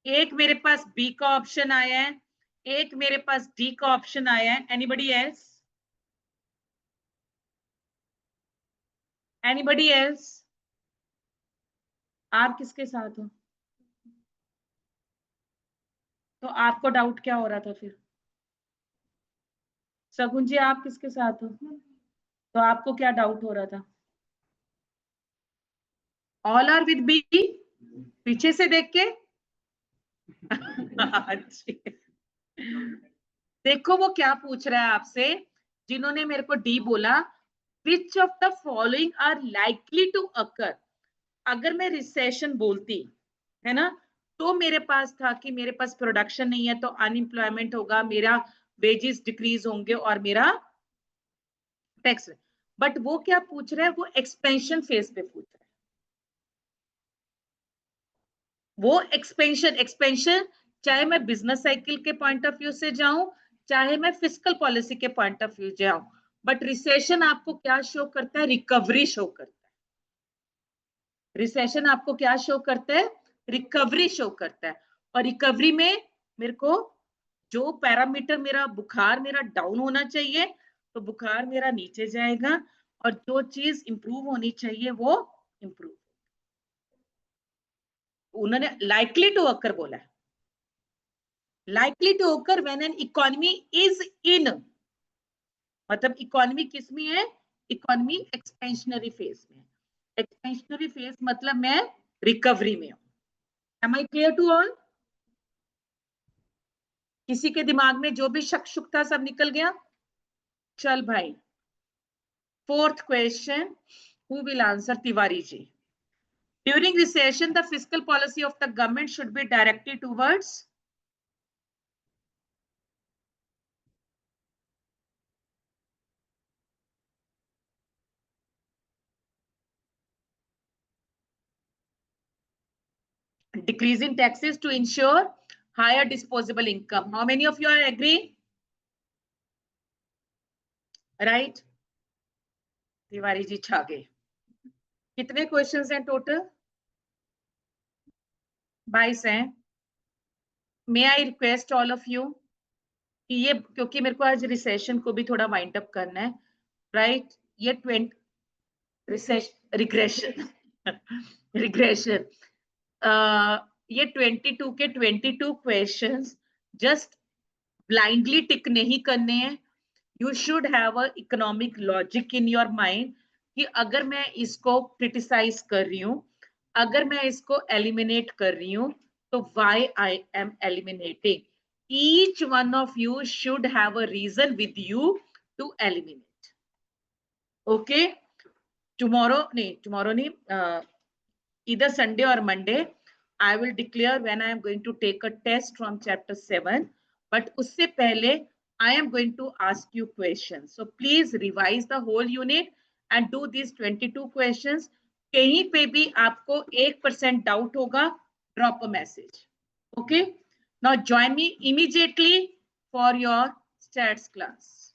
एक मेरे पास बी का ऑप्शन आया है, एक मेरे पास डी का ऑप्शन आया है। Anybody else? Anybody else? आप किसके साथ हो? तो आपको डाउट क्या हो रहा था फिर? सगुन जी, आप किसके साथ हो? तो आपको क्या डाउट हो रहा था? All are with B? पीछे से देख के। देखो वो क्या पूछ रहा है आपसे, जिन्होंने मेरे को डी बोला, which of the following are likely to occur. अगर मैं रिसेशन बोलती है ना, तो मेरे पास था कि मेरे पास प्रोडक्शन नहीं है तो अनएम्प्लॉयमेंट होगा, मेरा वेजेस डिक्रीज होंगे और मेरा टैक्स। बट वो क्या पूछ रहा है, वो एक्सपेंशन फेज पे पूछ रहा है। वो एक्सपेंशन एक्सपेंशन, चाहे मैं बिजनेस साइकिल के पॉइंट ऑफ व्यू से जाऊं, चाहे मैं फिस्कल पॉलिसी के पॉइंट ऑफ व्यू जाऊं, बट रिसेशन आपको क्या शो करता है? रिकवरी शो करता है। रिसेशन आपको क्या शो करता है? रिकवरी शो करता है। और रिकवरी में मेरे को जो पैरामीटर, मेरा बुखार मेरा डाउन होना चाहिए तो बुखार मेरा नीचे जाएगा, और जो चीज इंप्रूव होनी चाहिए वो इंप्रूव। उन्होंने लाइकली टू अकर बोला है। Likely to occur when an economy is in, मतलब इकोनॉमी किस में है? इकोनॉमी एक्सपेंशनरी फेज में। एक्सपेंशनरी फेज मतलब मैं रिकवरी में हूं। Am I clear to all? किसी के दिमाग में जो भी शक शुक था सब निकल गया? चल भाई, fourth question, who will answer? Tiwari ji. During recession, the fiscal policy of the government should be directed towards decreasing taxes to ensure higher disposable income. How many of you are agree? Right? Tiwari ji छा गए. कितने questions हैं total? 22 हैं. May I request all of you कि ये, क्योंकि मेरे को आज रिसेशन को भी थोड़ा वाइंड अप करना है, राइट? ये 20 रिग्रेशन रिग्रेशन ये 22 के 22 क्वेश्चंस जस्ट ब्लाइंडली टिक नहीं करने हैं. You should have a economic logic in your mind कि अगर मैं इसको क्रिटिसाइज कर रही हूँ, अगर मैं इसको एलिमिनेट कर रही हूँ, तो why I am eliminating. Each one of you should have a reason with you to eliminate. Okay? Tomorrow नहीं, either Sunday or Monday, I will declare when I am going to take a test from chapter 7. But उससे पहले I am going to ask you questions. So please revise the whole unit and do these 22 questions. कहीं पे भी आपको 1% doubt होगा, drop a message. Okay? Now join me immediately for your stats class.